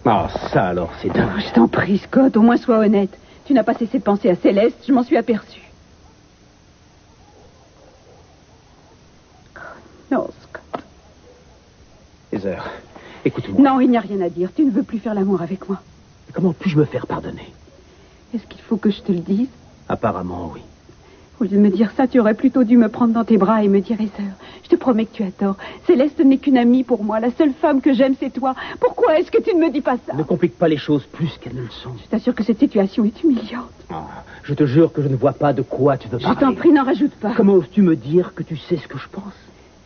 Ah, ça alors, c'est dingue. Je t'en prie, Scott, au moins sois honnête. Tu n'as pas cessé de penser à Céleste, je m'en suis aperçue. Non, Scott. Heather, écoute-moi. Non, il n'y a rien à dire. Tu ne veux plus faire l'amour avec moi. Comment puis-je me faire pardonner? Est-ce qu'il faut que je te le dise? Apparemment, oui. Au lieu de me dire ça, tu aurais plutôt dû me prendre dans tes bras et me dire, Heather, je te promets que tu as tort. Céleste n'est qu'une amie pour moi. La seule femme que j'aime, c'est toi. Pourquoi est-ce que tu ne me dis pas ça? Ne complique pas les choses plus qu'elles ne le sont. Je t'assure que cette situation est humiliante. Ah, je te jure que je ne vois pas de quoi tu veux parler. Je t'en prie, n'en rajoute pas. Comment oses-tu me dire que tu sais ce que je pense?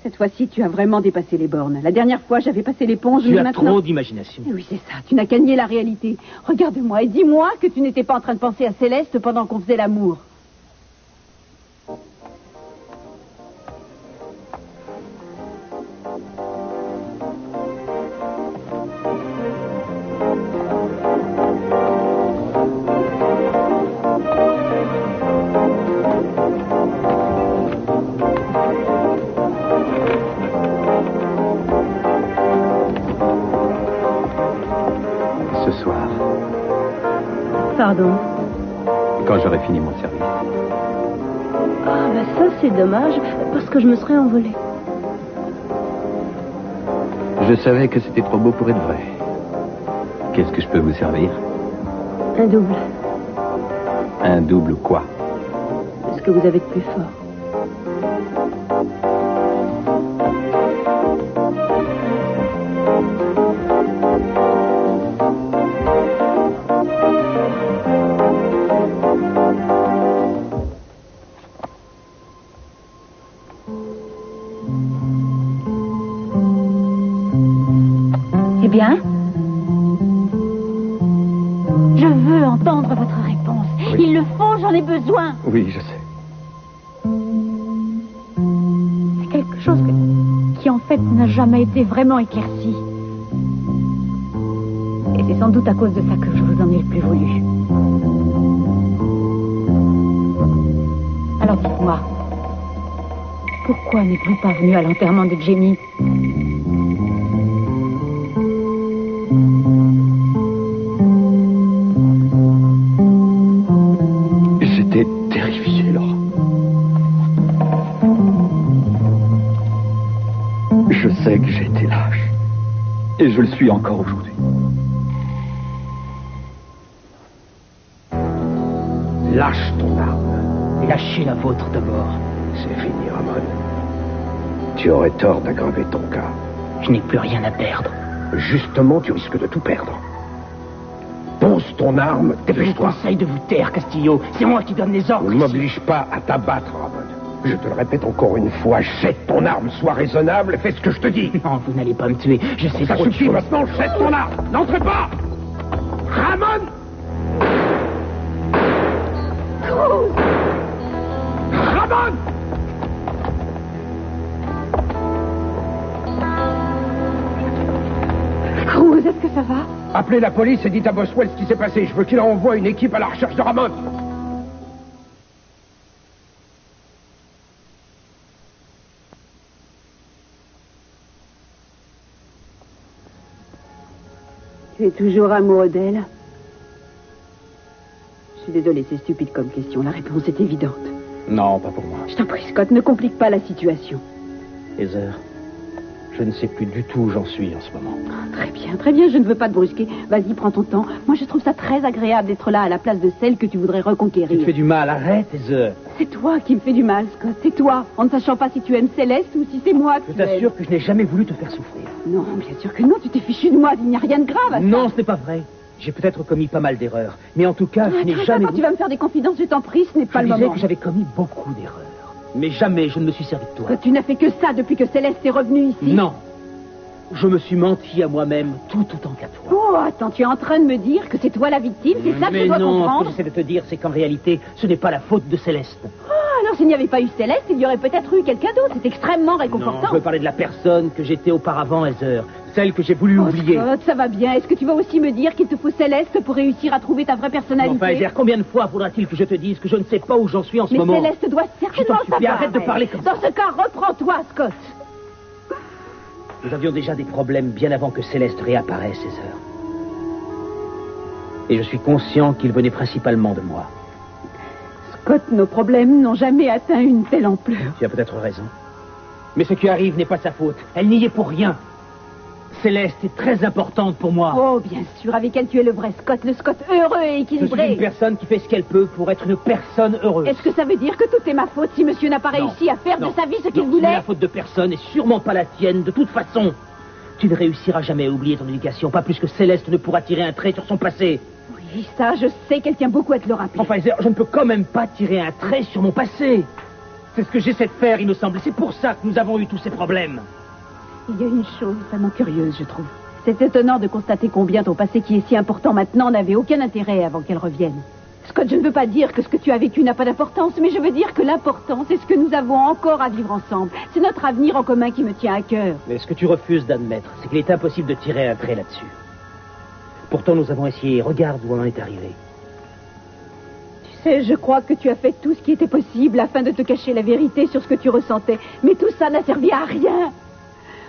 Cette fois-ci, tu as vraiment dépassé les bornes. La dernière fois, j'avais passé l'éponge, mais maintenant... Tu as trop d'imagination. Oui, c'est ça. Tu n'as qu'à nier la réalité. Regarde-moi et dis-moi que tu n'étais pas en train de penser à Céleste pendant qu'on faisait l'amour. Pardon. Quand j'aurai fini mon service. Ah, bah ça, c'est dommage, parce que je me serais envolée. Je savais que c'était trop beau pour être vrai. Qu'est-ce que je peux vous servir? Un double. Un double quoi? Ce que vous avez de plus fort. Bien. Je veux entendre votre réponse. Oui. Il le faut, j'en ai besoin. Oui, je sais. C'est quelque chose qui en fait n'a jamais été vraiment éclairci. Et c'est sans doute à cause de ça que je vous en ai le plus voulu. Alors dites-moi, pourquoi n'êtes-vous pas venu à l'enterrement de Jenny? J'étais terrifié, Laura. Je sais que j'ai été lâche. Et je le suis encore aujourd'hui. Lâche ton arme et lâchez la vôtre d'abord. C'est fini, Ramon. Tu aurais tort d'aggraver ton cas. Je n'ai plus rien à perdre. Justement, tu risques de tout perdre. Pose ton arme, dépêche-toi. Je vous conseille de vous taire, Castillo. C'est moi qui donne les ordres. Ne m'oblige pas à t'abattre, Ramon. Je te le répète encore une fois, jette ton arme, sois raisonnable, fais ce que je te dis. Non, vous n'allez pas me tuer, je sais ça suffit maintenant, jette ton arme. N'entre pas. Ramon. Ramon. Cruz, est-ce que ça va? Appelez la police et dites à Boswell ce qui s'est passé. Je veux qu'il envoie une équipe à la recherche de Ramon. Tu es toujours amoureux d'elle? Je suis désolée, c'est stupide comme question. La réponse est évidente. Non, pas pour moi. Je t'en prie, Scott, ne complique pas la situation. Heather, je ne sais plus du tout où j'en suis en ce moment. Oh, très bien, je ne veux pas te brusquer. Vas-y, prends ton temps. Moi, je trouve ça très agréable d'être là à la place de celle que tu voudrais reconquérir. Tu te fais du mal, arrête, Heather. C'est toi qui me fais du mal, Scott, c'est toi. En ne sachant pas si tu aimes Céleste ou si c'est moi que tu aimes. Je t'assure que je n'ai jamais voulu te faire souffrir. Non, bien sûr que non, tu t'es fichu de moi, il n'y a rien de grave à ça. Non, ce n'est pas vrai. J'ai peut-être commis pas mal d'erreurs. Mais en tout cas, je n'ai jamais... Quand tu vas me faire des confidences, je t'en prie, ce n'est pas le moment. Je disais que j'avais commis beaucoup d'erreurs. Mais jamais je ne me suis servi de toi. Que tu n'as fait que ça depuis que Céleste est revenue ici. Non. Je me suis menti à moi-même tout autant qu'à toi. Oh, attends, tu es en train de me dire que c'est toi la victime, c'est ça que je dois comprendre? Mais non, ce que j'essaie de te dire, c'est qu'en réalité, ce n'est pas la faute de Céleste. Oh, alors s'il n'y avait pas eu Céleste, il y aurait peut-être eu quelqu'un d'autre. C'est extrêmement réconfortant. Non, je veux parler de la personne que j'étais auparavant, Heather. Celle que j'ai voulu oublier. Scott, ça va bien. Est-ce que tu vas aussi me dire qu'il te faut Céleste pour réussir à trouver ta vraie personnalité? Enfin, Heather, combien de fois faudra-t-il que je te dise que je ne sais pas où j'en suis en ce moment? Mais Céleste doit certainement savoir. Arrête de parler comme ça. Dans ce cas, reprends-toi, Scott. Nous avions déjà des problèmes bien avant que Céleste réapparaisse, Heather. Et je suis conscient qu'il venait principalement de moi. Scott, nos problèmes n'ont jamais atteint une telle ampleur. Tu as peut-être raison. Mais ce qui arrive n'est pas sa faute. Elle n'y est pour rien. Céleste est très importante pour moi. Oh, bien sûr, avec elle tu es le vrai Scott, le Scott heureux et Je équilibré. suis une personne qui fait ce qu'elle peut pour être une personne heureuse. Est-ce que ça veut dire que tout est ma faute si monsieur n'a pas réussi à faire de sa vie ce qu'il C'est voulait? la faute de personne et sûrement pas la tienne, de toute façon. Tu ne réussiras jamais à oublier ton éducation, pas plus que Céleste ne pourra tirer un trait sur son passé. Oui, ça, je sais qu'elle tient beaucoup à te le rappeler. Enfin, je ne peux quand même pas tirer un trait sur mon passé. C'est ce que j'essaie de faire, il me semble. Et c'est pour ça que nous avons eu tous ces problèmes. Il y a une chose vraiment curieuse, je trouve. C'est étonnant de constater combien ton passé qui est si important maintenant n'avait aucun intérêt avant qu'elle revienne. Scott, je ne veux pas dire que ce que tu as vécu n'a pas d'importance, mais je veux dire que l'important, c'est ce que nous avons encore à vivre ensemble. C'est notre avenir en commun qui me tient à cœur. Mais ce que tu refuses d'admettre, c'est qu'il est impossible de tirer un trait là-dessus. Pourtant, nous avons essayé. Regarde où on en est arrivé. Tu sais, je crois que tu as fait tout ce qui était possible afin de te cacher la vérité sur ce que tu ressentais. Mais tout ça n'a servi à rien.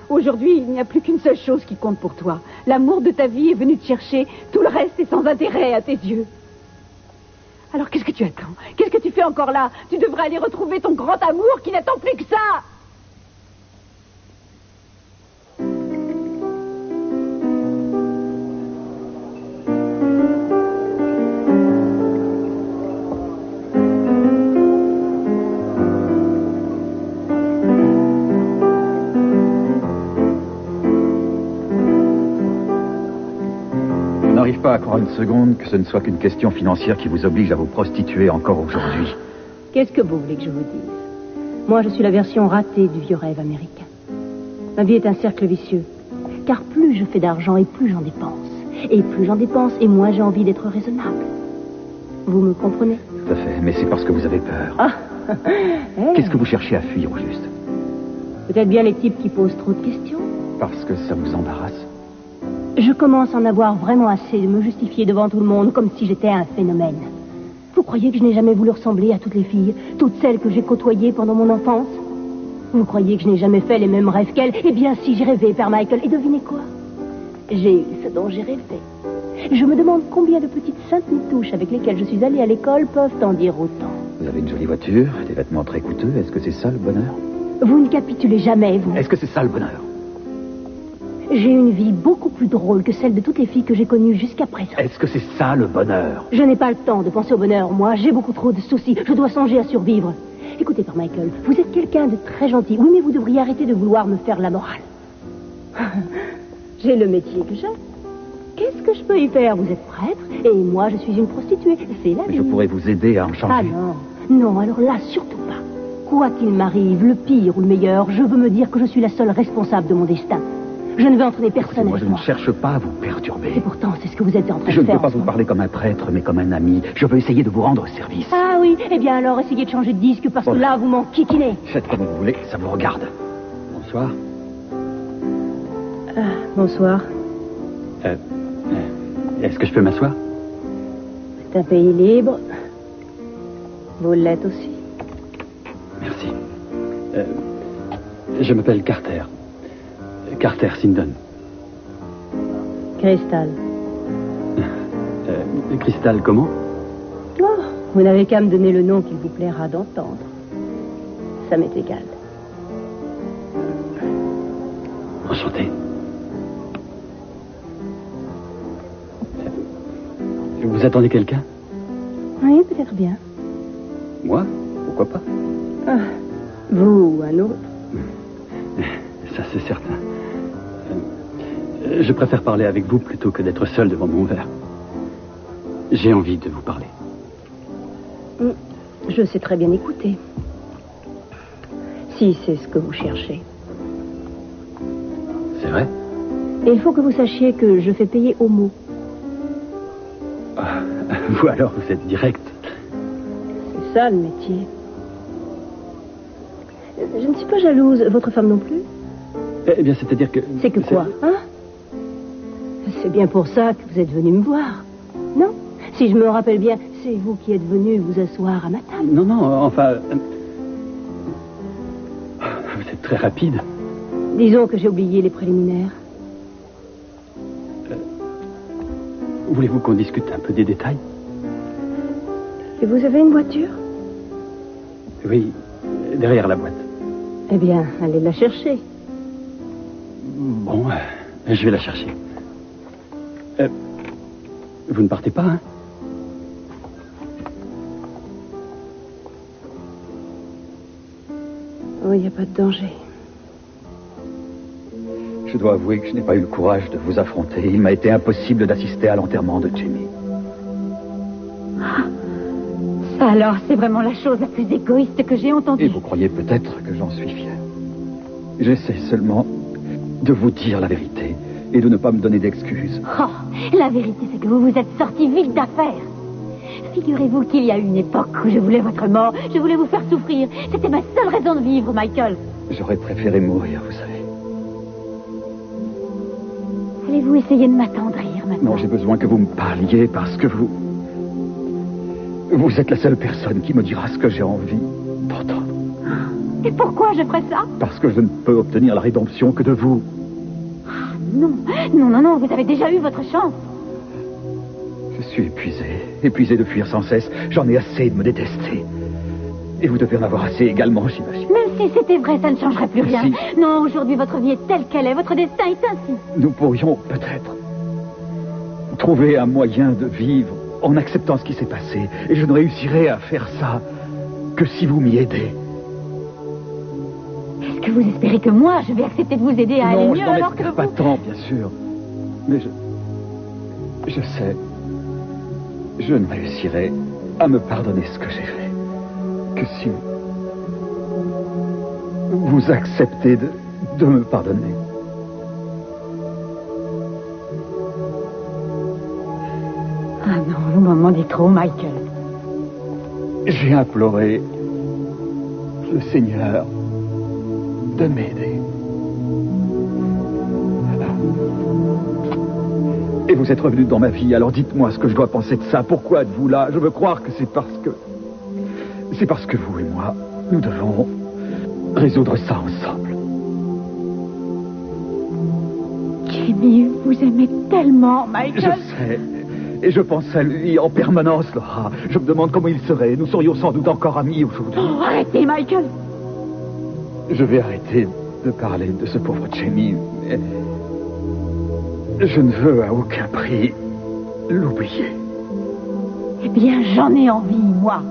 Aujourd'hui, il n'y a plus qu'une seule chose qui compte pour toi. L'amour de ta vie est venu te chercher. Tout le reste est sans intérêt à tes yeux. Alors qu'est-ce que tu attends? Qu'est-ce que tu fais encore là? Tu devrais aller retrouver ton grand amour qui n'attend plus que ça. Je n'arrive pas à croire une seconde que ce ne soit qu'une question financière qui vous oblige à vous prostituer encore aujourd'hui. Qu'est-ce que vous voulez que je vous dise? Moi, je suis la version ratée du vieux rêve américain. Ma vie est un cercle vicieux. Car plus je fais d'argent et plus j'en dépense. Et plus j'en dépense et moins j'ai envie d'être raisonnable. Vous me comprenez? Tout à fait, mais c'est parce que vous avez peur. Ah. Qu'est-ce que vous cherchez à fuir au juste? Peut-être bien les types qui posent trop de questions. Parce que ça vous embarrasse. Je commence à en avoir vraiment assez de me justifier devant tout le monde comme si j'étais un phénomène. Vous croyez que je n'ai jamais voulu ressembler à toutes les filles, toutes celles que j'ai côtoyées pendant mon enfance? Vous croyez que je n'ai jamais fait les mêmes rêves qu'elles? Eh bien, si, j'ai rêvé, Père Michael. Et devinez quoi? J'ai eu ce dont j'ai rêvé. Je me demande combien de petites saintes nitouches avec lesquelles je suis allée à l'école peuvent en dire autant. Vous avez une jolie voiture, des vêtements très coûteux. Est-ce que c'est ça le bonheur? Vous ne capitulez jamais, vous. Est-ce que c'est ça le bonheur? J'ai une vie beaucoup plus drôle que celle de toutes les filles que j'ai connues jusqu'à présent. Est-ce que c'est ça le bonheur? Je n'ai pas le temps de penser au bonheur, moi. J'ai beaucoup trop de soucis. Je dois songer à survivre. Écoutez, Père Michael, vous êtes quelqu'un de très gentil. Oui, mais vous devriez arrêter de vouloir me faire la morale. J'ai le métier que j'ai. Qu'est-ce que je peux y faire? Vous êtes prêtre et moi, je suis une prostituée. C'est la vie. Mais je pourrais vous aider à en changer. Ah non. Non, alors là, surtout pas. Quoi qu'il m'arrive, le pire ou le meilleur, je veux me dire que je suis la seule responsable de mon destin. Je ne veux entraîner personne Moi, avec je moi. ne cherche pas à vous perturber. Et pourtant, c'est ce que vous êtes en train Je de ne faire. peux pas vous parler comme un prêtre, mais comme un ami. Je veux essayer de vous rendre service. Ah oui, eh bien alors, essayez de changer de disque parce que là, vous m'enquiquinez. Faites comme vous voulez, ça vous regarde. Bonsoir. Bonsoir. Est-ce que je peux m'asseoir? C'est un pays libre. Vous l'êtes aussi. Merci. Je m'appelle Carter. Carter Sindon. Cristal. Cristal comment? Oh, vous n'avez qu'à me donner le nom qu'il vous plaira d'entendre. Ça m'est égal. Enchanté. Vous attendez quelqu'un? Oui, peut-être bien. Moi? Pourquoi pas? Ah, vous ou un autre? Ça, c'est certain. Je préfère parler avec vous plutôt que d'être seul devant mon verre. J'ai envie de vous parler. Je sais très bien écouter. Si c'est ce que vous cherchez. C'est vrai? Et il faut que vous sachiez que je fais payer au mot. Ah, vous alors, vous êtes direct. C'est ça le métier. Je ne suis pas jalouse. Votre femme non plus? Eh bien, c'est-à-dire que... C'est que quoi, hein? C'est bien pour ça que vous êtes venu me voir. Non? Si je me rappelle bien, c'est vous qui êtes venu vous asseoir à ma table. Non, enfin... Vous êtes très rapide. Disons que j'ai oublié les préliminaires. Voulez-vous qu'on discute un peu des détails? Et vous avez une voiture? Oui, derrière la boîte. Eh bien, allez la chercher. Bon, je vais la chercher. Vous ne partez pas, hein? Oh, il n'y a pas de danger. Je dois avouer que je n'ai pas eu le courage de vous affronter. Il m'a été impossible d'assister à l'enterrement de Jamie. Ça alors, c'est vraiment la chose la plus égoïste que j'ai entendue. Et vous croyez peut-être que j'en suis fier. J'essaie seulement de vous dire la vérité et de ne pas me donner d'excuses. Oh, la vérité, c'est que vous vous êtes sorti vite d'affaire. Figurez-vous qu'il y a eu une époque où je voulais votre mort, je voulais vous faire souffrir. C'était ma seule raison de vivre, Michael. J'aurais préféré mourir, vous savez. Allez-vous essayer de m'attendrir maintenant? Non, j'ai besoin que vous me parliez parce que vous êtes la seule personne qui me dira ce que j'ai envie d'entendre. Et pourquoi je ferais ça? Parce que je ne peux obtenir la rédemption que de vous. Non, non, non, non, vous avez déjà eu votre chance. Je suis épuisé de fuir sans cesse. J'en ai assez de me détester. Et vous devez en avoir assez également, j'imagine. Même si c'était vrai, ça ne changerait plus rien. Si. Non, aujourd'hui, votre vie est telle qu'elle est, votre destin est ainsi. Nous pourrions peut-être trouver un moyen de vivre en acceptant ce qui s'est passé. Et je ne réussirai à faire ça que si vous m'y aidez. Est-ce que vous espérez que moi, je vais accepter de vous aider à aller mieux alors que vous... Non, je n'en espère pas tant, bien sûr. Mais je sais, je ne réussirai à me pardonner ce que j'ai fait que si vous acceptez de me pardonner. Ah non, vous m'en dites trop, Michael. J'ai imploré le Seigneur de m'aider. Et vous êtes revenu dans ma vie, alors dites-moi ce que je dois penser de ça. Pourquoi êtes-vous là? Je veux croire que c'est parce que vous et moi, nous devons résoudre ça ensemble. Jimmy, vous aimez tellement, Michael. Je sais. Et je pense à lui en permanence, Laura. Je me demande comment il serait. Nous serions sans doute encore amis aujourd'hui. Oh, arrêtez, Michael. Je vais arrêter de parler de ce pauvre Jamie. Mais je ne veux à aucun prix l'oublier. Eh bien, j'en ai envie, moi.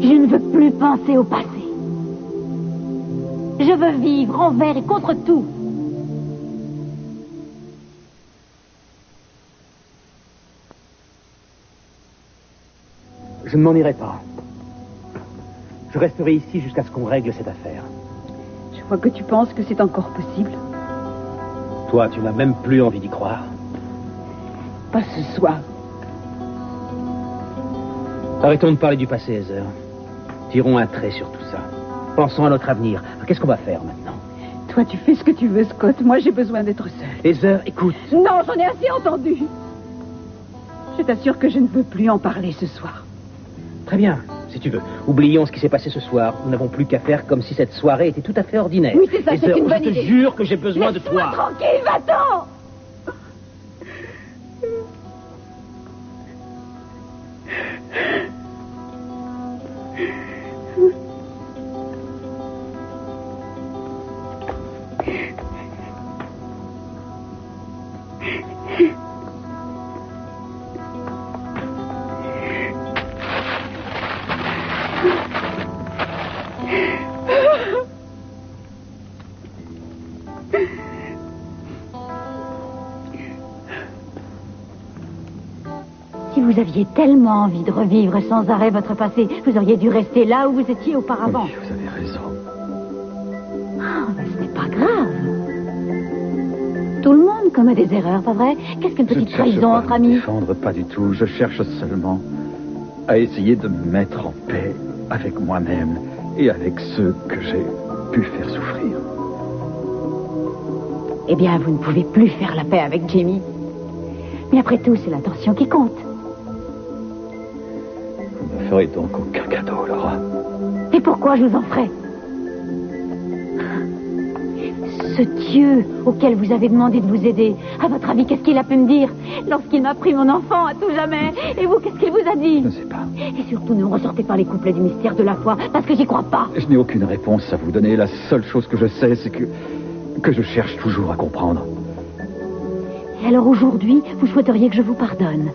Je ne veux plus penser au passé. Je veux vivre envers et contre tout. Je ne m'en irai pas. Je resterai ici jusqu'à ce qu'on règle cette affaire. Je vois que tu penses que c'est encore possible. Toi, tu n'as même plus envie d'y croire. Pas ce soir. Arrêtons de parler du passé, Heather. Tirons un trait sur tout ça. Pensons à notre avenir. Qu'est-ce qu'on va faire maintenant? Toi, tu fais ce que tu veux, Scott. Moi, j'ai besoin d'être seule. Heather, écoute. Non, j'en ai assez entendu. Je t'assure que je ne peux plus en parler ce soir. Très bien, si tu veux. Oublions ce qui s'est passé ce soir. Nous n'avons plus qu'à faire comme si cette soirée était tout à fait ordinaire. Oui, c'est ça, Heather, c'est une bonne idée. Je te jure que j'ai besoin de Laisse-moi toi. tranquille, va-t'en. Si vous aviez tellement envie de revivre sans arrêt votre passé, vous auriez dû rester là où vous étiez auparavant. Oui, vous avez raison. Oh, mais ce n'est pas grave. Tout le monde commet des erreurs, pas vrai? Qu'est-ce qu'une petite trahison entre amis? Je ne cherche pas à me défendre, pas du tout. Je cherche seulement à essayer de me mettre en paix avec moi-même et avec ceux que j'ai pu faire souffrir. Eh bien, vous ne pouvez plus faire la paix avec Jamie. Mais après tout, c'est l'intention qui compte. Vous ne ferez donc aucun cadeau, Laura. Et pourquoi je vous en ferai? Ce Dieu auquel vous avez demandé de vous aider, à votre avis, qu'est-ce qu'il a pu me dire lorsqu'il m'a pris mon enfant à tout jamais? Et vous, qu'est-ce qu'il vous a dit? Je ne sais pas. Et surtout, ne ressortez pas les couplets du mystère de la foi, parce que j'y crois pas. Je n'ai aucune réponse à vous donner. La seule chose que je sais, c'est que je cherche toujours à comprendre. Et alors aujourd'hui, vous souhaiteriez que je vous pardonne?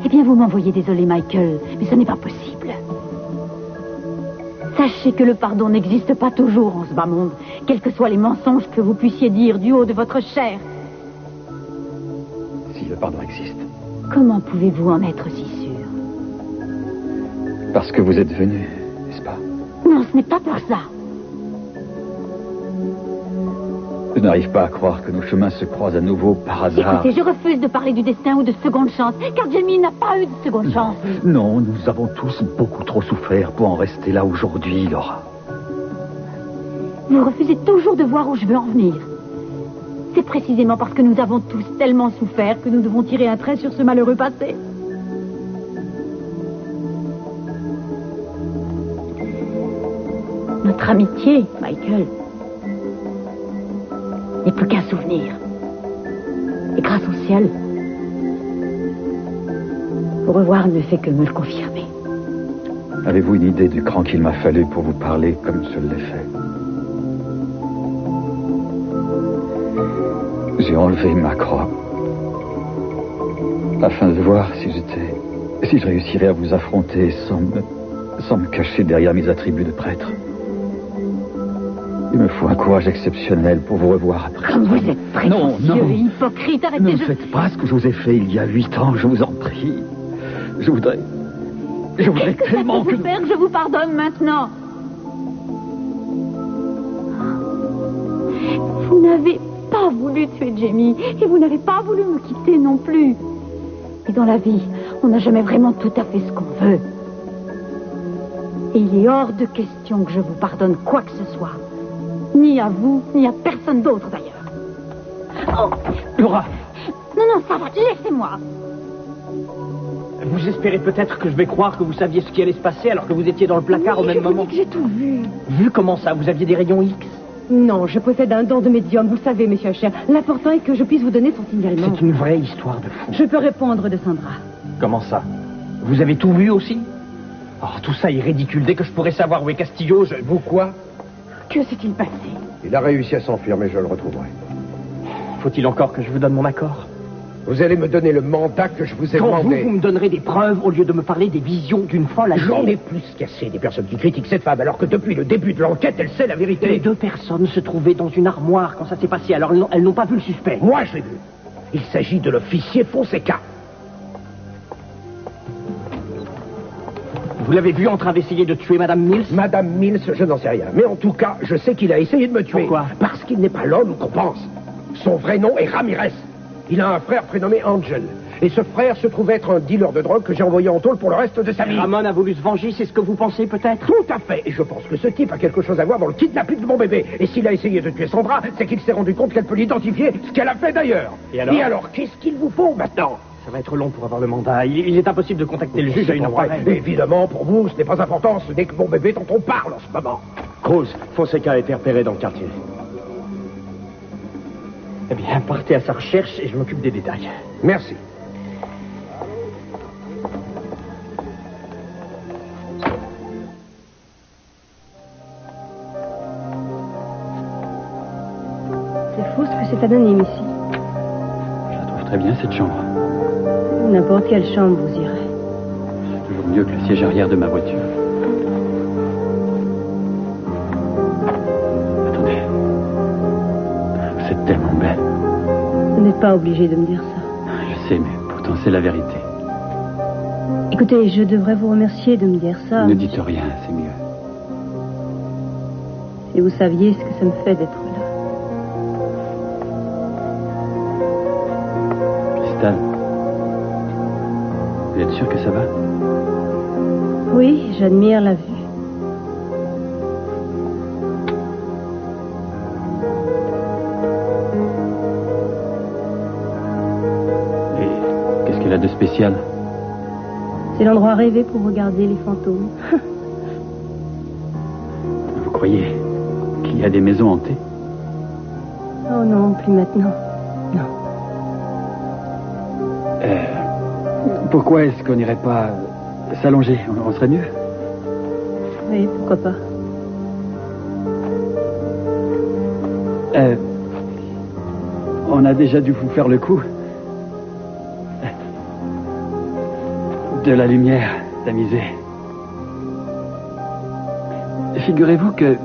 Eh bien, vous m'envoyez désolé, Michael, mais ce n'est pas possible. Sachez que le pardon n'existe pas toujours en ce bas monde, quels que soient les mensonges que vous puissiez dire du haut de votre chair. Si le pardon existe. Comment pouvez-vous en être si sûr? Parce que vous êtes venu, n'est-ce pas? Non, ce n'est pas pour ça. Je n'arrive pas à croire que nos chemins se croisent à nouveau par hasard. Écoutez, je refuse de parler du destin ou de seconde chance, car Jamie n'a pas eu de seconde chance. Non, nous avons tous beaucoup trop souffert pour en rester là aujourd'hui, Laura. Vous refusez toujours de voir où je veux en venir. C'est précisément parce que nous avons tous tellement souffert que nous devons tirer un trait sur ce malheureux passé. Notre amitié, Michael, n'est plus qu'un souvenir. Et grâce au ciel, vous revoir ne fait que me le confirmer. Avez-vous une idée du cran qu'il m'a fallu pour vous parler comme je l'ai fait? J'ai enlevé ma croix afin de voir si je réussirais à vous affronter sans me cacher derrière mes attributs de prêtre. Il me faut un courage exceptionnel pour vous revoir après. Comme vous êtes prétentieux et hypocrite, arrêtez. Ne faites pas ce que je vous ai fait il y a 8 ans, je vous en prie. Je voudrais tellement que... Qu'est-ce que faire que je vous pardonne maintenant? Vous n'avez pas voulu tuer Jamie et vous n'avez pas voulu me quitter non plus. Et dans la vie, on n'a jamais vraiment tout à fait ce qu'on veut. Et il est hors de question que je vous pardonne quoi que ce soit. Ni à vous, ni à personne d'autre d'ailleurs. Oh. Laura! Non, ça va, laissez-moi. Vous espérez peut-être que je vais croire que vous saviez ce qui allait se passer alors que vous étiez dans le placard au même moment? J'ai tout vu. Vu comment ça? Vous aviez des rayons X? Non, je possède un don de médium, vous savez, monsieur Cher. L'important est que je puisse vous donner son signalement. C'est une vraie histoire de fou. Je peux répondre de Sandra. Comment ça? Vous avez tout vu aussi? Oh, tout ça est ridicule. Dès que je pourrais savoir où est Castillo, Vous quoi? Que s'est-il passé? Il a réussi à s'enfuir, mais je le retrouverai. Faut-il encore que je vous donne mon accord? Vous allez me donner le mandat que je vous ai Quand demandé. vous me donnerez des preuves au lieu de me parler des visions d'une folle alliée. J'en ai plus qu'assez des personnes qui critiquent cette femme, alors que depuis le début de l'enquête, elle sait la vérité. Les 2 personnes se trouvaient dans une armoire quand ça s'est passé, alors elles n'ont pas vu le suspect. Moi, je l'ai vu. Il s'agit de l'officier Fonseca. Vous l'avez vu en train d'essayer de tuer Madame Mills? Madame Mills, je n'en sais rien. Mais en tout cas, je sais qu'il a essayé de me tuer. Pourquoi? Parce qu'il n'est pas l'homme qu'on pense. Son vrai nom est Ramirez. Il a un frère prénommé Angel. Et ce frère se trouve être un dealer de drogue que j'ai envoyé en tôle pour le reste de sa vie. Ramon a voulu se venger, c'est ce que vous pensez peut-être? Tout à fait. Et je pense que ce type a quelque chose à voir dans le kidnapping de mon bébé. Et s'il a essayé de tuer Sandra, c'est qu'il s'est rendu compte qu'elle peut l'identifier, ce qu'elle a fait d'ailleurs. Et alors qu'est-ce qu'il vous faut maintenant? Ça va être long pour avoir le mandat. Il est impossible de contacter le juge à une heure pareille. Évidemment, pour vous, ce n'est pas important. Ce n'est que mon bébé dont on parle en ce moment. Cruz, Fonseca a été repéré dans le quartier. Eh bien, partez à sa recherche et je m'occupe des détails. Merci. C'est fou ce que c'est anonyme ici. Je la trouve très bien, cette chambre. N'importe quelle chambre, vous irez. C'est toujours mieux que le siège arrière de ma voiture. Attendez. Vous êtes tellement belle. Vous n'êtes pas obligé de me dire ça. Je sais, mais pourtant c'est la vérité. Écoutez, je devrais vous remercier de me dire ça. Ne dites rien, c'est mieux. Si vous saviez ce que ça me fait d'être là. Cristal, vous êtes sûr que ça va? Oui, j'admire la vue. Et qu'est-ce qu'elle a de spécial? C'est l'endroit rêvé pour regarder les fantômes. Vous croyez qu'il y y a des maisons hantées? Oh non, plus maintenant. Non. Pourquoi est-ce qu'on n'irait pas s'allonger? On serait mieux. Oui, pourquoi pas. On a déjà dû vous faire le coup. De la lumière tamisée. Figurez-vous que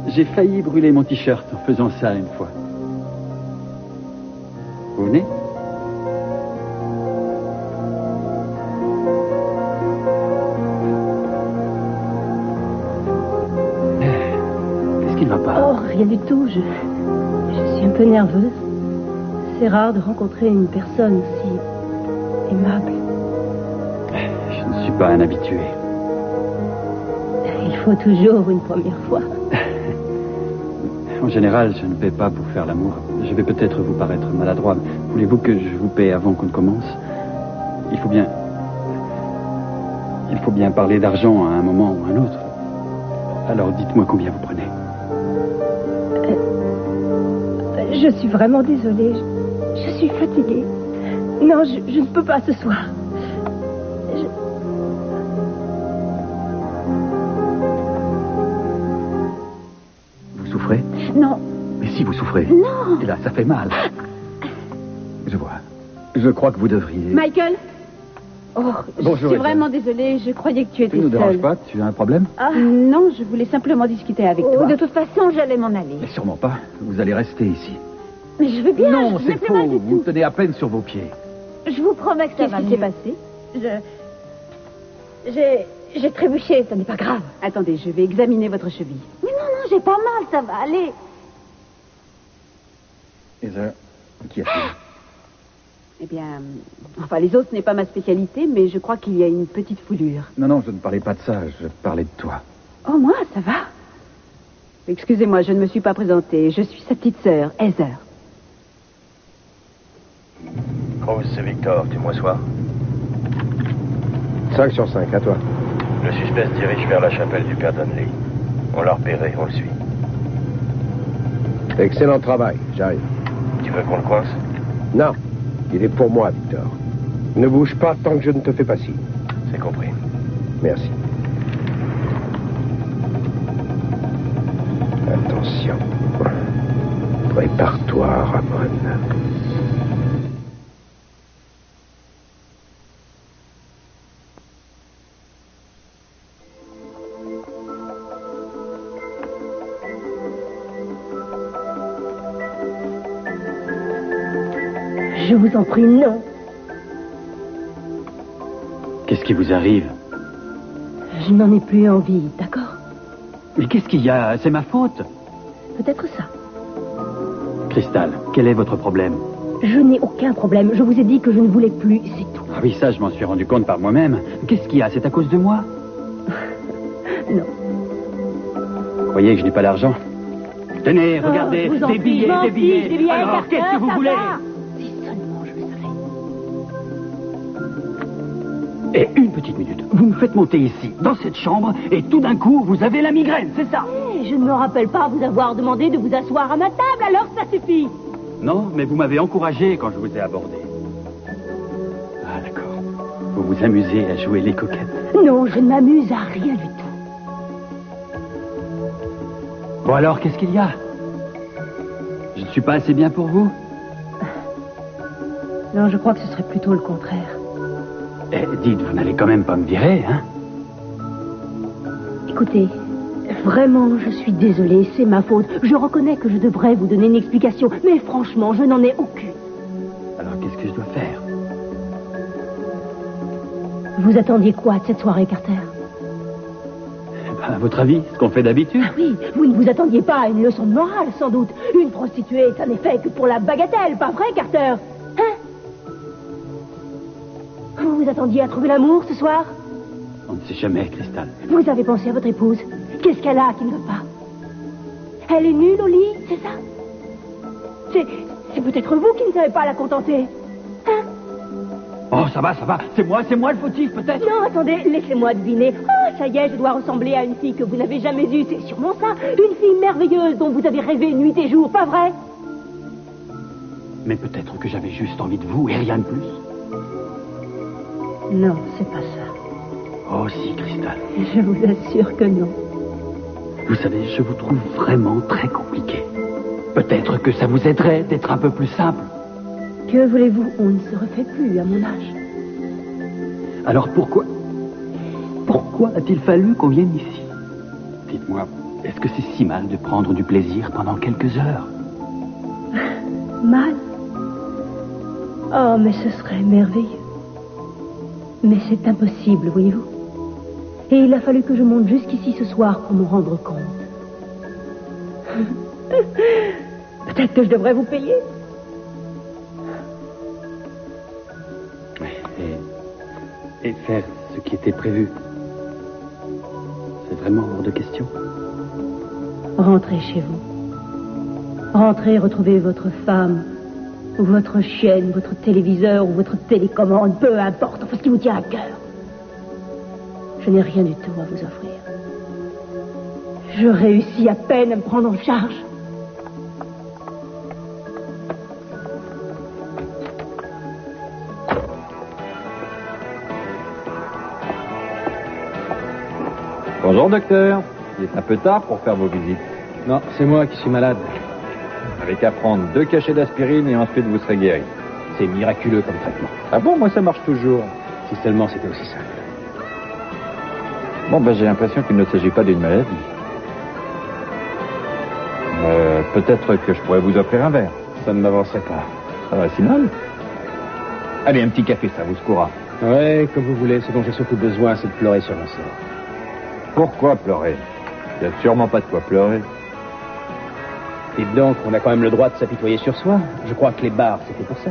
j'ai failli brûler mon t-shirt en faisant ça une fois. Vous venez? Qu'est-ce qui ne va pas? Oh, rien du tout. Je suis un peu nerveuse. C'est rare de rencontrer une personne aussi aimable. Je ne suis pas un habitué. Il faut toujours une première fois. En général, je ne paie pas pour faire l'amour. Je vais peut-être vous paraître maladroit. Voulez-vous que je vous paie avant qu'on ne commence? Il faut bien parler d'argent à un moment ou à un autre. Alors dites-moi combien vous prenez. Je suis vraiment désolée. Je suis fatiguée. Non, je ne peux pas ce soir. Vous souffrez? Non. Mais si vous souffrez. Non. Et là, ça fait mal. Je vois. Je crois que vous devriez... Michael? Oh, Bonjour, je suis Ethel. vraiment désolée. Je croyais que tu étais Tu ne nous déranges seule. pas? Tu as un problème? Ah, non, je voulais simplement discuter avec toi. De toute façon, j'allais m'en aller. Mais sûrement pas. Vous allez rester ici. Mais je veux bien. Non, je c'est n'ai plus faux. mal du Vous tout. tenez à peine sur vos pieds. Je vous promets que ça Qu'est-ce va qui mieux. s'est passé? J'ai trébuché, ça n'est pas grave. Attendez, je vais examiner votre cheville. Mais non, j'ai pas mal, ça va aller. Heather, qu'y a-t-il? Eh bien, enfin, les os, ce n'est pas ma spécialité, mais je crois qu'il y a une petite foulure. Non, je ne parlais pas de ça. Je parlais de toi. Oh, moi, ça va. Excusez-moi, je ne me suis pas présentée. Je suis sa petite sœur, Heather. Rose, c'est Victor, tu me reçois? 5 sur 5, à toi. Le suspect se dirige vers la chapelle du Père Donnelly. On l'a repéré, on le suit. Excellent travail, j'arrive. Tu veux qu'on le coince? Non, il est pour moi, Victor. Ne bouge pas tant que je ne te fais pas signe. C'est compris. Merci. Attention. Prépare-toi, Ramon. Je vous en prie, non. Qu'est-ce qui vous arrive? Je n'en ai plus envie, d'accord? Mais qu'est-ce qu'il y a? C'est ma faute. Peut-être ça. Cristal, quel est votre problème? Je n'ai aucun problème. Je vous ai dit que je ne voulais plus, c'est tout. Ah oui, ça, je m'en suis rendu compte par moi-même. Qu'est-ce qu'il y a? C'est à cause de moi? Non. Vous croyez que je n'ai pas d'argent? Tenez, Oh, regardez, je vous en des prie, billets, je m'en des fiche, billets. des billets, Alors, Carter, qu'est-ce que vous ça voulez? va. Si seulement je le savais. Et une petite minute. Vous me faites monter ici, dans cette chambre, et tout d'un coup, vous avez la migraine, c'est ça? Je ne me rappelle pas vous avoir demandé de vous asseoir à ma table, alors ça suffit. Non, mais vous m'avez encouragé quand je vous ai abordé. Ah, d'accord. Vous vous amusez à jouer les coquettes. Non, je ne m'amuse à rien du tout. Bon alors, qu'est-ce qu'il y a? Je ne suis pas assez bien pour vous? Non, je crois que ce serait plutôt le contraire. Eh, dites, vous n'allez quand même pas me virer, hein? Écoutez, vraiment, je suis désolée, c'est ma faute. Je reconnais que je devrais vous donner une explication, mais franchement, je n'en ai aucune. Alors, qu'est-ce que je dois faire? Vous attendiez quoi de cette soirée, Carter? À votre avis, ce qu'on fait d'habitude? Ah oui, vous ne vous attendiez pas à une leçon de morale, sans doute. Une prostituée est un effet que pour la bagatelle, pas vrai, Carter? Hein? Vous vous attendiez à trouver l'amour ce soir? On ne sait jamais, Cristal. Vous avez pensé à votre épouse. Qu'est-ce qu'elle a qui ne veut pas? Elle est nulle au lit, c'est ça? C'est peut-être vous qui ne savez pas la contenter. Hein? Oh, ça va. C'est moi le fautif, peut-être. Non, attendez, laissez-moi deviner. Oh, ça y est, je dois ressembler à une fille que vous n'avez jamais eue. C'est sûrement ça. Une fille merveilleuse dont vous avez rêvé nuit et jour, pas vrai? Mais peut-être que j'avais juste envie de vous et rien de plus. Non, c'est pas ça. Oh si, Cristal. Je vous assure que non. Vous savez, je vous trouve vraiment très compliqué. Peut-être que ça vous aiderait d'être un peu plus simple. Que voulez-vous? On ne se refait plus à mon âge. Alors pourquoi a-t-il fallu qu'on vienne ici? Dites-moi, est-ce que c'est si mal de prendre du plaisir pendant quelques heures? Mal? Oh, mais ce serait merveilleux. Mais c'est impossible, voyez-vous. Et il a fallu que je monte jusqu'ici ce soir pour m'en rendre compte. Peut-être que je devrais vous payer. Et faire ce qui était prévu, c'est vraiment hors de question. Rentrez chez vous. Rentrez, retrouvez votre femme, ou votre chienne, votre téléviseur, ou votre télécommande, peu importe, enfin ce qui vous tient à cœur. Je n'ai rien du tout à vous offrir. Je réussis à peine à me prendre en charge. Bonjour, docteur. Il est un peu tard pour faire vos visites. Non, c'est moi qui suis malade. Vous n'avez qu'à prendre 2 cachets d'aspirine et ensuite vous serez guéri. C'est miraculeux comme traitement. Ah bon, moi ça marche toujours. Si seulement c'était aussi simple. Bon, j'ai l'impression qu'il ne s'agit pas d'une maladie. Peut-être que je pourrais vous offrir un verre. Ça ne m'avancerait pas. Ça va si mal. Allez, un petit café, ça vous secourra. Ouais, comme vous voulez. Ce dont j'ai surtout besoin, c'est de pleurer sur mon sort. Pourquoi pleurer? Il n'y a sûrement pas de quoi pleurer. Dites donc, on a quand même le droit de s'apitoyer sur soi. Je crois que les bars, c'était pour ça.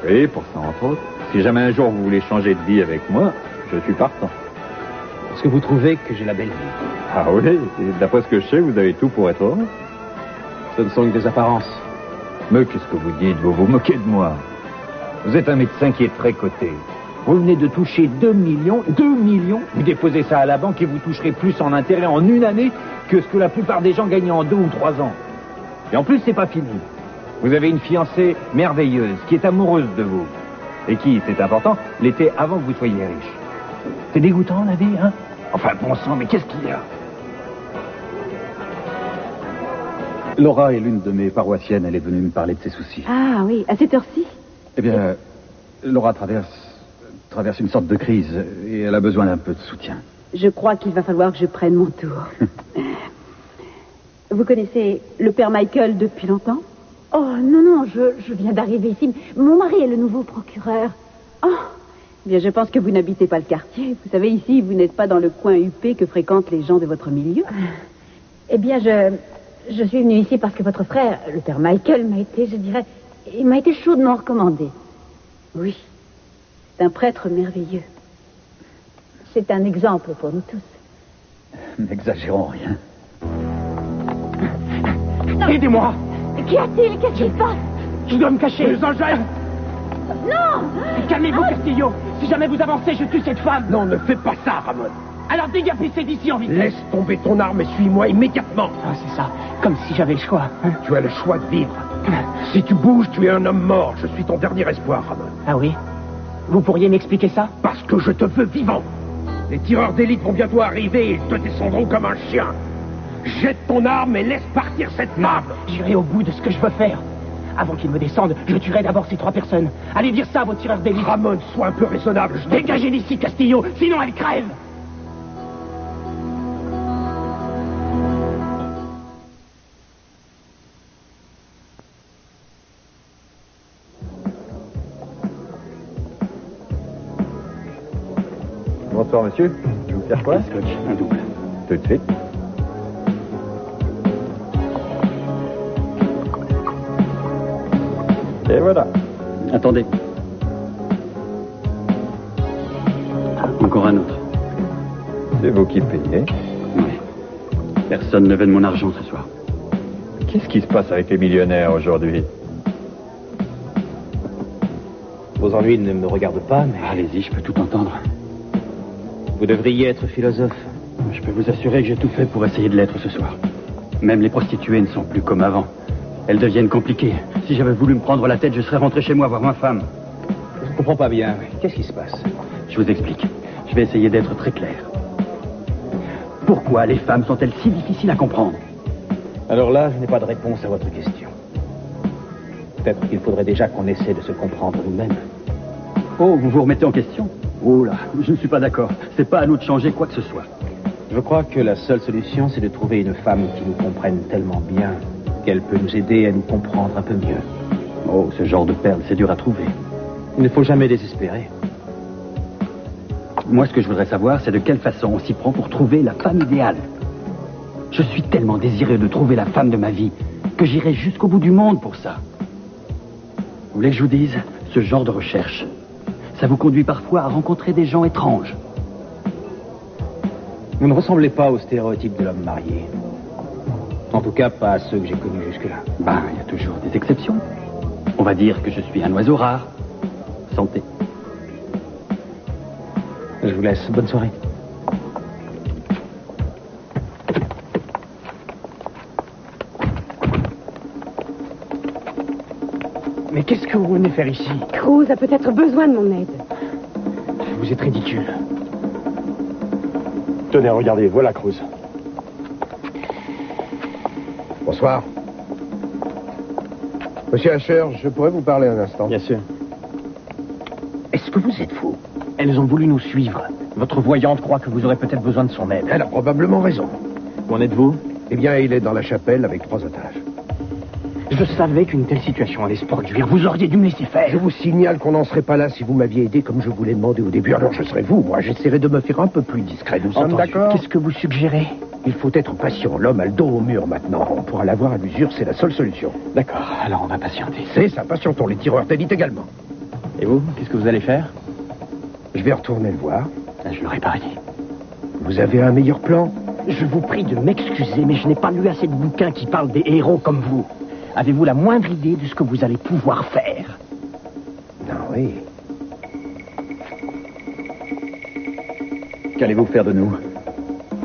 Oui, pour ça, entre autres. Si jamais un jour vous voulez changer de vie avec moi, je suis partant. Est-ce que vous trouvez que j'ai la belle vie? Ah oui, et d'après ce que je sais, vous avez tout pour être heureux. Ce ne sont que des apparences. Mais qu'est-ce que vous dites? Vous vous moquez de moi. Vous êtes un médecin qui est très coté. Vous venez de toucher 2 millions. 2 millions? Vous déposez ça à la banque et vous toucherez plus en intérêt en une année que ce que la plupart des gens gagnent en 2 ou 3 ans. Et en plus, c'est pas fini. Vous avez une fiancée merveilleuse qui est amoureuse de vous. Et qui, c'est important, l'était avant que vous soyez riche. C'est dégoûtant, la vie, hein? Enfin, bon sang, mais qu'est-ce qu'il y a? Laura est l'une de mes paroissiennes. Elle est venue me parler de ses soucis. Ah oui, à cette heure-ci? Eh bien, Laura traverse une sorte de crise et elle a besoin d'un peu de soutien. Je crois qu'il va falloir que je prenne mon tour. Vous connaissez le père Michael depuis longtemps? Oh, non, je viens d'arriver ici. Mon mari est le nouveau procureur. Oh, bien, je pense que vous n'habitez pas le quartier. Vous savez, ici, vous n'êtes pas dans le coin huppé que fréquentent les gens de votre milieu. Eh bien, je suis venue ici parce que votre frère, le père Michael, il m'a été chaudement recommandé. Oui, c'est un prêtre merveilleux. C'est un exemple pour nous tous. N'exagérons rien. Aidez-moi! Qu'y a-t-il? Qu'est-ce qui se passe? Je dois me cacher! Les Angels! Non! Calmez-vous, Castillo! Si jamais vous avancez, je tue cette femme! Non, ne fais pas ça, Ramon. Alors dégapissez d'ici en vitesse! Laisse tomber ton arme et suis-moi immédiatement. Ah, c'est ça. Comme si j'avais le choix. Hein? Tu as le choix de vivre. Si tu bouges, tu es un homme mort. Je suis ton dernier espoir, Ramon. Ah oui? Vous pourriez m'expliquer ça? Parce que je te veux vivant. Les tireurs d'élite vont bientôt arriver et ils te descendront comme un chien. Jette ton arme et laisse partir cette femme. J'irai au bout de ce que je veux faire. Avant qu'ils me descendent, je tuerai d'abord ces 3 personnes. Allez dire ça à vos tireurs d'élite. Ramon, sois un peu raisonnable. Dégagez d'ici, Castillo, sinon elle crève. Bonsoir, monsieur. Je vous faire quoi? Scotch, un double. Tout de suite. Et voilà. Attendez. Encore un autre. C'est vous qui payez. Oui. Personne ne veut de mon argent ce soir. Qu'est-ce qui se passe avec les millionnaires aujourd'hui? Vos ennuis ne me regardent pas, mais... Allez-y, je peux tout entendre. Vous devriez être philosophe. Je peux vous assurer que j'ai tout fait pour essayer de l'être ce soir. Même les prostituées ne sont plus comme avant. Elles deviennent compliquées. Si j'avais voulu me prendre la tête, je serais rentré chez moi voir ma femme. Je ne comprends pas bien. Qu'est-ce qui se passe? Je vous explique. Je vais essayer d'être très clair. Pourquoi les femmes sont-elles si difficiles à comprendre? Alors là, je n'ai pas de réponse à votre question. Peut-être qu'il faudrait déjà qu'on essaie de se comprendre nous-mêmes. Oh, vous vous remettez en question? Oh là, je ne suis pas d'accord. C'est pas à nous de changer quoi que ce soit. Je crois que la seule solution, c'est de trouver une femme qui nous comprenne tellement bien qu'elle peut nous aider à nous comprendre un peu mieux. Oh, ce genre de perle, c'est dur à trouver. Il ne faut jamais désespérer. Moi, ce que je voudrais savoir, c'est de quelle façon on s'y prend pour trouver la femme idéale. Je suis tellement désireux de trouver la femme de ma vie que j'irai jusqu'au bout du monde pour ça. Vous voulez que je vous dise, ce genre de recherche, ça vous conduit parfois à rencontrer des gens étranges. Vous ne ressemblez pas aux stéréotypes de l'homme marié. En tout cas, pas à ceux que j'ai connus jusque-là. Ben, il y a toujours des exceptions. On va dire que je suis un oiseau rare. Santé. Je vous laisse. Bonne soirée. Mais qu'est-ce que vous venez faire ici? Cruz a peut-être besoin de mon aide. Vous êtes ridicule. Tenez, regardez, voilà Cruz. Bonsoir. Monsieur Asher, je pourrais vous parler un instant? Bien sûr. Est-ce que vous êtes fou? Elles ont voulu nous suivre. Votre voyante croit que vous aurez peut-être besoin de son aide. Elle a probablement raison. Où en êtes-vous? Eh bien, il est dans la chapelle avec 3 otages. Je savais qu'une telle situation allait se produire. Vous auriez dû me laisser faire. Je vous signale qu'on n'en serait pas là si vous m'aviez aidé comme je vous l'ai demandé au début. Alors je serai vous. Moi, j'essaierai de me faire un peu plus discret. Nous sommes d'accord? Qu'est-ce que vous suggérez? Il faut être patient. L'homme a le dos au mur maintenant. On pourra l'avoir à l'usure, c'est la seule solution. D'accord, alors on va patienter. C'est ça, patientons. Les tireurs d'élite également. Et vous, qu'est-ce que vous allez faire? Je vais retourner le voir. Je l'aurais parié. Vous avez un meilleur plan? Je vous prie de m'excuser, mais je n'ai pas lu assez de bouquins qui parlent des héros comme vous. Avez-vous la moindre idée de ce que vous allez pouvoir faire? Non, oui. Qu'allez-vous faire de nous?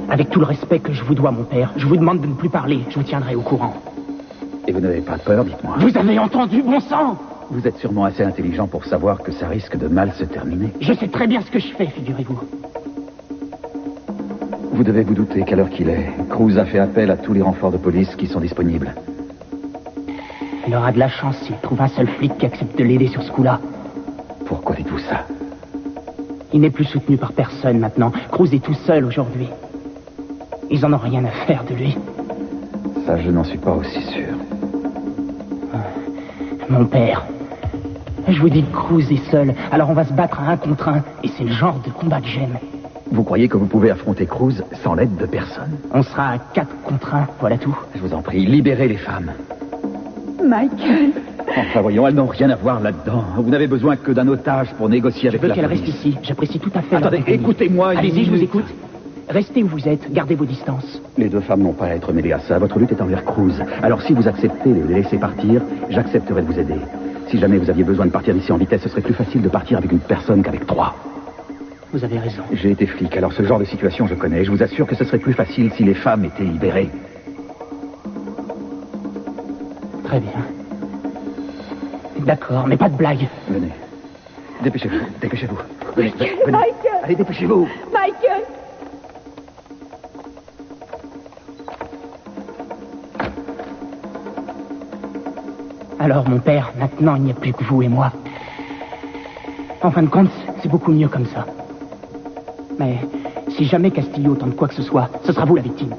Avec tout le respect que je vous dois, mon père, je vous demande de ne plus parler. Je vous tiendrai au courant. Et vous n'avez pas peur, dites-moi. Vous avez entendu, bon sang? Vous êtes sûrement assez intelligent pour savoir que ça risque de mal se terminer. Je sais très bien ce que je fais, figurez-vous. Vous devez vous douter qu'à l'heure qu'il est, Cruz a fait appel à tous les renforts de police qui sont disponibles. Il aura de la chance s'il trouve un seul flic qui accepte de l'aider sur ce coup-là. Pourquoi dites-vous ça? Il n'est plus soutenu par personne maintenant. Cruz est tout seul aujourd'hui. Ils en ont rien à faire de lui. Ça, je n'en suis pas aussi sûr. Mon père, je vous dis que Cruz est seul, alors on va se battre à 1 contre 1, et c'est le genre de combat que j'aime. Vous croyez que vous pouvez affronter Cruz sans l'aide de personne? On sera à 4 contre 1, voilà tout. Je vous en prie, libérez les femmes. Michael. Enfin, voyons, elles n'ont rien à voir là-dedans. Vous n'avez besoin que d'un otage pour négocier avec la Je veux police. qu'elle reste ici, j'apprécie tout à fait. Attendez, écoutez-moi. Allez-y, je vous écoute. Restez où vous êtes, gardez vos distances. Les 2 femmes n'ont pas à être mêlées à ça. Votre lutte est envers Cruz. Alors si vous acceptez de les laisser partir, j'accepterai de vous aider. Si jamais vous aviez besoin de partir d'ici en vitesse, ce serait plus facile de partir avec une personne qu'avec 3. Vous avez raison. J'ai été flic, alors ce genre de situation je connais. Je vous assure que ce serait plus facile si les femmes étaient libérées. Très bien. D'accord, mais pas de blague. Venez. Dépêchez-vous, dépêchez-vous. Venez, venez. Michael. Allez, dépêchez-vous. Michael. Alors, mon père, maintenant, il n'y a plus que vous et moi. En fin de compte, c'est beaucoup mieux comme ça. Mais si jamais Castillo tente quoi que ce soit, ce sera vous la victime.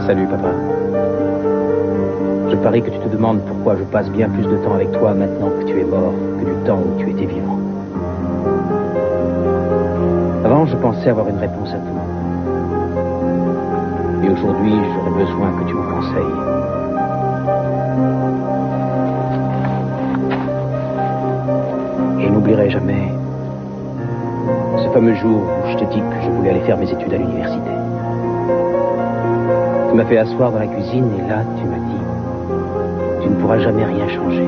Salut, papa. Je parie que tu te demandes pourquoi je passe bien plus de temps avec toi maintenant que tu es mort que du temps où tu étais vivant. Avant, je pensais avoir une réponse à tout. Et aujourd'hui, j'aurais besoin que tu me conseilles. Je n'oublierai jamais ce fameux jour où je t'ai dit que je voulais aller faire mes études à l'université. Tu m'as fait asseoir dans la cuisine et là, tu m'as dit, tu ne pourras jamais rien changer.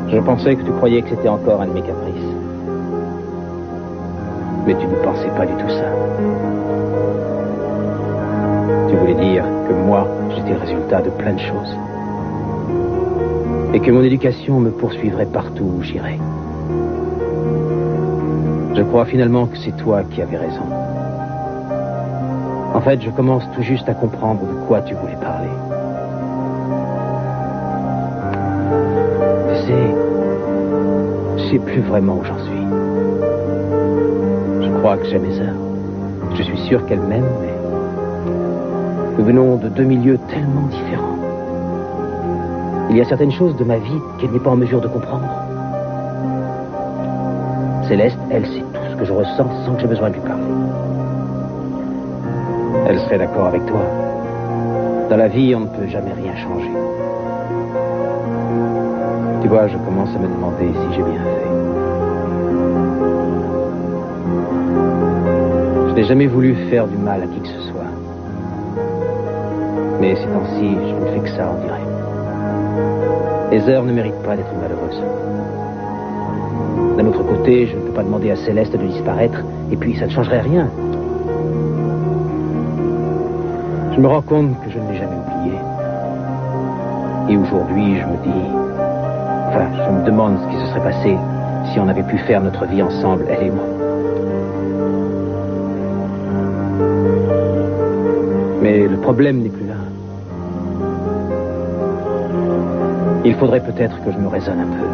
Je pensais que tu croyais que c'était encore un de mes caprices. Mais tu ne pensais pas du tout ça. Tu voulais dire que moi, j'étais le résultat de plein de choses. Et que mon éducation me poursuivrait partout où j'irais. Je crois finalement que c'est toi qui avais raison. En fait, je commence tout juste à comprendre de quoi tu voulais parler. Tu sais, je sais plus vraiment où j'en suis. Je crois que j'aime Heather. Je suis sûr qu'elle m'aime, mais nous venons de deux milieux tellement différents. Il y a certaines choses de ma vie qu'elle n'est pas en mesure de comprendre. Céleste, elle sait tout ce que je ressens sans que j'ai besoin de lui parler. Elle serait d'accord avec toi. Dans la vie, on ne peut jamais rien changer. Tu vois, je commence à me demander si j'ai bien fait. Je n'ai jamais voulu faire du mal à qui que ce soit. Mais ces temps-ci, je ne fais que ça, on dirait. Heather ne mérite pas d'être malheureuse. D'un autre côté, je ne peux pas demander à Céleste de disparaître, et puis ça ne changerait rien. Je me rends compte que je ne l'ai jamais oubliée. Et aujourd'hui, je me dis... Enfin, je me demande ce qui se serait passé si on avait pu faire notre vie ensemble, elle et moi. Mais le problème n'est plus là. Il faudrait peut-être que je me raisonne un peu.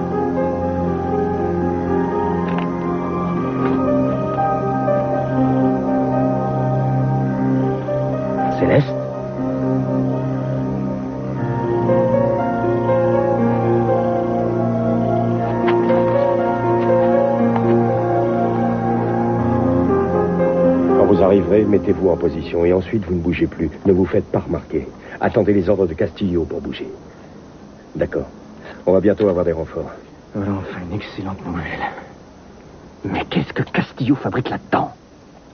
Céleste? Quand vous arriverez, mettez-vous en position et ensuite vous ne bougez plus. Ne vous faites pas remarquer. Attendez les ordres de Castillo pour bouger. D'accord. On va bientôt avoir des renforts. Voilà enfin une excellente nouvelle. Mais qu'est-ce que Castillo fabrique là-dedans?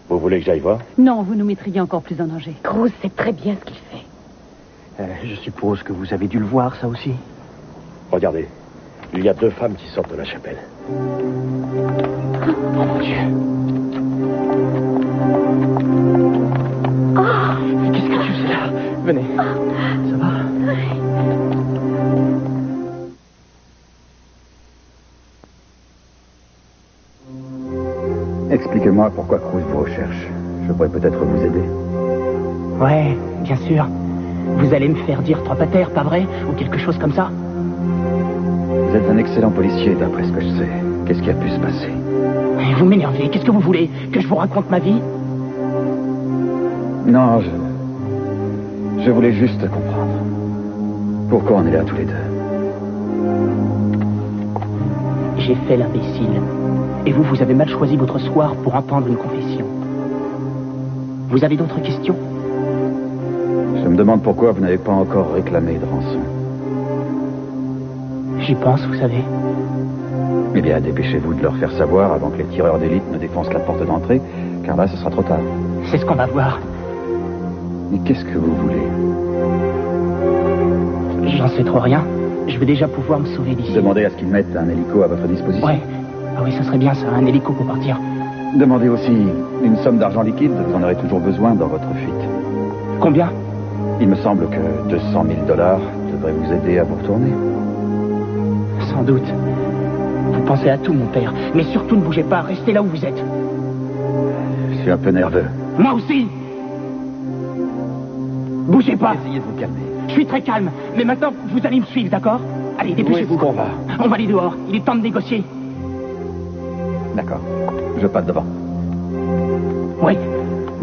Vous voulez que j'aille voir? Non, vous nous mettriez encore plus en danger. Cruz sait très bien ce qu'il fait. Je suppose que vous avez dû le voir, ça aussi. Regardez. Il y a deux femmes qui sortent de la chapelle. Oh mon Dieu. Qu'est-ce que tu fais là? Venez. Ça va? Expliquez-moi pourquoi Cruz vous recherche. Je pourrais peut-être vous aider. Ouais, bien sûr. Vous allez me faire dire trois patères, pas vrai? Ou quelque chose comme ça? Vous êtes un excellent policier, d'après ce que je sais. Qu'est-ce qui a pu se passer? Vous m'énervez. Qu'est-ce que vous voulez? Que je vous raconte ma vie? Non, je voulais juste comprendre. Pourquoi on est là tous les deux? J'ai fait l'imbécile. Et vous avez mal choisi votre soir pour entendre une confession. Vous avez d'autres questions? Je me demande pourquoi vous n'avez pas encore réclamé de rançon. J'y pense, vous savez. Eh bien, dépêchez-vous de leur faire savoir avant que les tireurs d'élite ne défoncent la porte d'entrée, car là, ce sera trop tard. C'est ce qu'on va voir. Mais qu'est-ce que vous voulez? J'en sais trop rien. Je vais déjà pouvoir me sauver d'ici. Demandez à ce qu'ils mettent un hélico à votre disposition. Ouais. Ah oui, ça serait bien, ça, un hélico pour partir. Demandez aussi une somme d'argent liquide, vous en aurez toujours besoin dans votre fuite. Combien? Il me semble que 200 000 $ devraient vous aider à vous retourner. Sans doute. Vous pensez à tout, mon père. Mais surtout, ne bougez pas, restez là où vous êtes. Je suis un peu nerveux. Moi aussi! Bougez pas! Essayez de vous calmer. Je suis très calme, mais maintenant, vous allez me suivre, d'accord? Allez, dépêchez-vous. Où est-ce qu'on va? On va aller dehors, il est temps de négocier. D'accord. Je passe devant. Oui.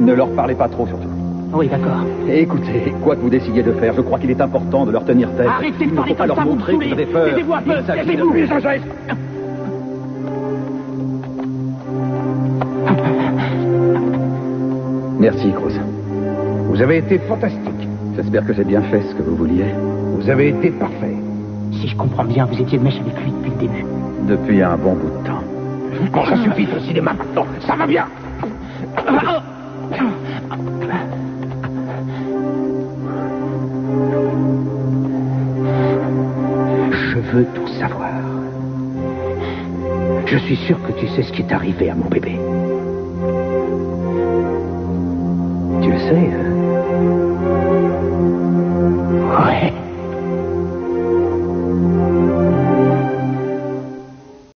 Ne leur parlez pas trop, surtout. Oui, d'accord. Et écoutez, quoi que vous décidiez de faire, je crois qu'il est important de leur tenir tête. Arrêtez de Il ne parler faut pas comme leur ça, vous me montrer que vous saoulez. avez peur. Taisez-vous un peu, Il s'agit taisez-vous. de- Merci, Cruz. Vous avez été fantastique. J'espère que j'ai bien fait ce que vous vouliez. Vous avez été parfait. Si je comprends bien, vous étiez de mèche avec lui depuis le début. Depuis un bon bout de temps. Bon, ça suffit au cinéma maintenant. Ça va bien. Je veux tout savoir. Je suis sûr que tu sais ce qui est arrivé à mon bébé. Tu le sais,